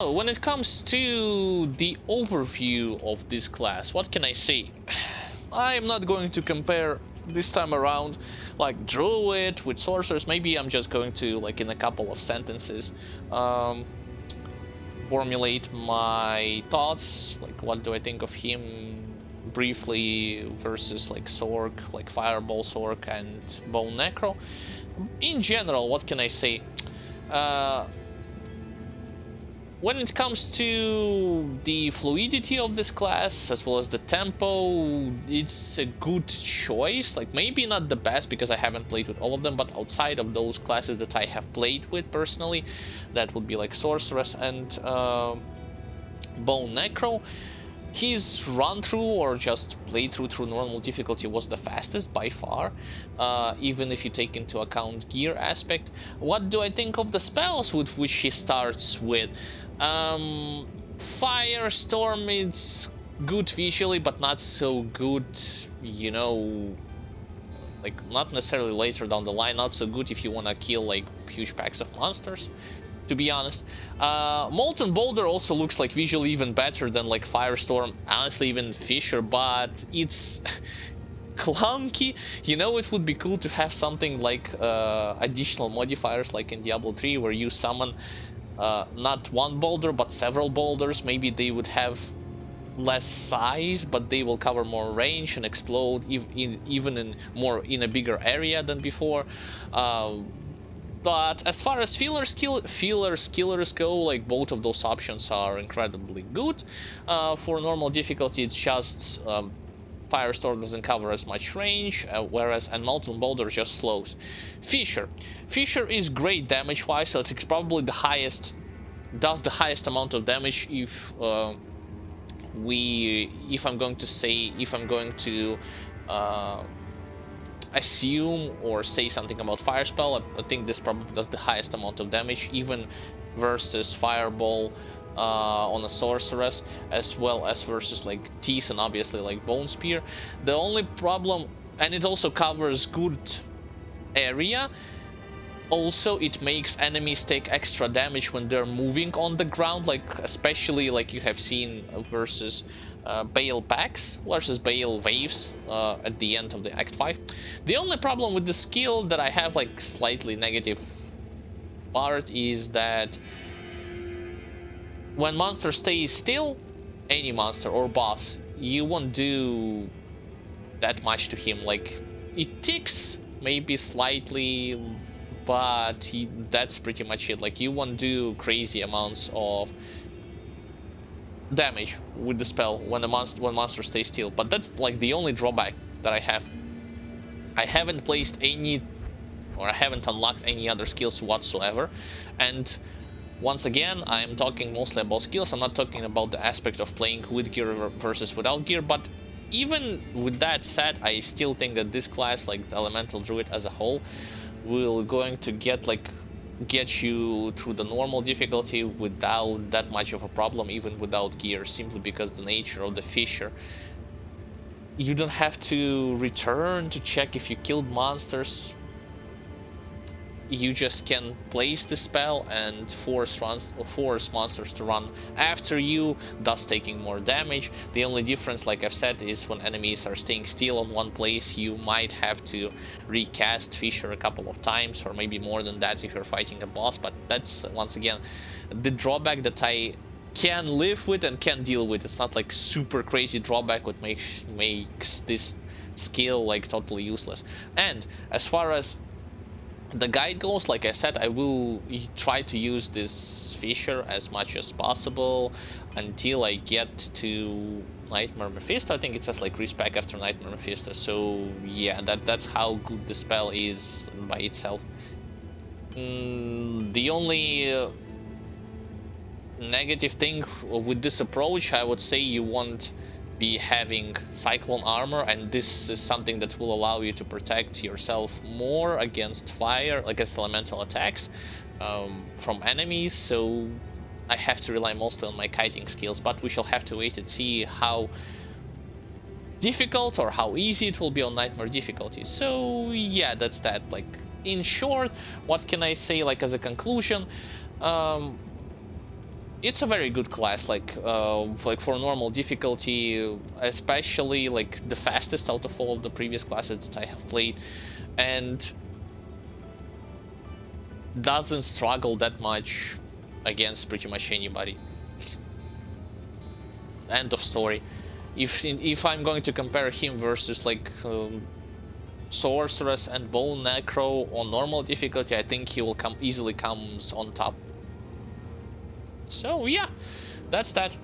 When it comes to the overview of this class, what can I say? I'm not going to compare this time around like Druid with Sorcerers. Maybe I'm just going to, like, in a couple of sentences, formulate my thoughts, like what do I think of him briefly versus like Sorc, like Fireball Sorc and Bone Necro. In general, what can I say? When it comes to the fluidity of this class, as well as the tempo, it's a good choice. Like, maybe not the best, because I haven't played with all of them, but outside of those classes that I have played with personally, that would be like Sorceress and Bone Necro. His run-through, or just playthrough through normal difficulty, was the fastest by far, even if you take into account gear aspect. What do I think of the spells with which he starts with? Firestorm is good visually, but not so good, you know, like not necessarily later down the line, not so good if you want to kill like huge packs of monsters, to be honest. Molten Boulder also looks like visually even better than like Firestorm, honestly even Fissure, but it's clunky. You know, it would be cool to have something like additional modifiers like in Diablo 3, where you summon not one boulder but several boulders. Maybe they would have less size, but they will cover more range and explode even in a bigger area than before. But as far as fillers killers go, like, both of those options are incredibly good. For normal difficulty, it's just Firestorm doesn't cover as much range, whereas and Molten Boulder just slows. Fissure is great damage-wise, so it's probably the highest, does the highest amount of damage if I'm going to assume or say something about Fire Spell. I think this probably does the highest amount of damage, even versus Fireball on a Sorceress, as well as versus like Tease and obviously like Bone Spear. The only problem, and it also covers good area, also it makes enemies take extra damage when they're moving on the ground, like especially like you have seen versus Bale packs versus Bale waves at the end of the Act 5. The only problem with the skill that I have, like slightly negative part, is that when monster stays still, any monster or boss, you won't do that much to him. Like, it ticks maybe slightly, but that's pretty much it. Like, you won't do crazy amounts of damage with the spell when monster stays still. But that's like the only drawback that I have. I haven't placed any, or I haven't unlocked any other skills whatsoever, and once again, I'm talking mostly about skills. I'm not talking about the aspect of playing with gear versus without gear. But even with that said, I still think that this class, like the Elemental Druid as a whole, will going to get you through the normal difficulty without that much of a problem, even without gear, simply because the nature of the Fissure. You don't have to return to check if you killed monsters. You just can place the spell and force monsters to run after you, thus taking more damage. The only difference, like I've said, is when enemies are staying still on one place, you might have to recast Fissure a couple of times, or maybe more than that if you're fighting a boss. But that's, once again, the drawback that I can live with and can deal with. It's not like super crazy drawback what makes this skill like totally useless. And as far as the guide goes, like I said, I will try to use this Fissure as much as possible until I get to Nightmare Mephisto. I think it says like respec after Nightmare Mephisto. So yeah, that's how good the spell is by itself. The only negative thing with this approach, I would say, you won't be having Cyclone armor, and this is something that will allow you to protect yourself more against fire, against elemental attacks from enemies. So I have to rely mostly on my kiting skills, but we shall have to wait and see how difficult or how easy it will be on Nightmare difficulty. So yeah, that's that. Like, in short, what can I say, like, as a conclusion? it's a very good class, like for normal difficulty, especially like the fastest out of all of the previous classes that I have played, and doesn't struggle that much against pretty much anybody. End of story. If I'm going to compare him versus like Sorceress and Bone Necro on normal difficulty, I think he will easily comes on top. So yeah, that's that.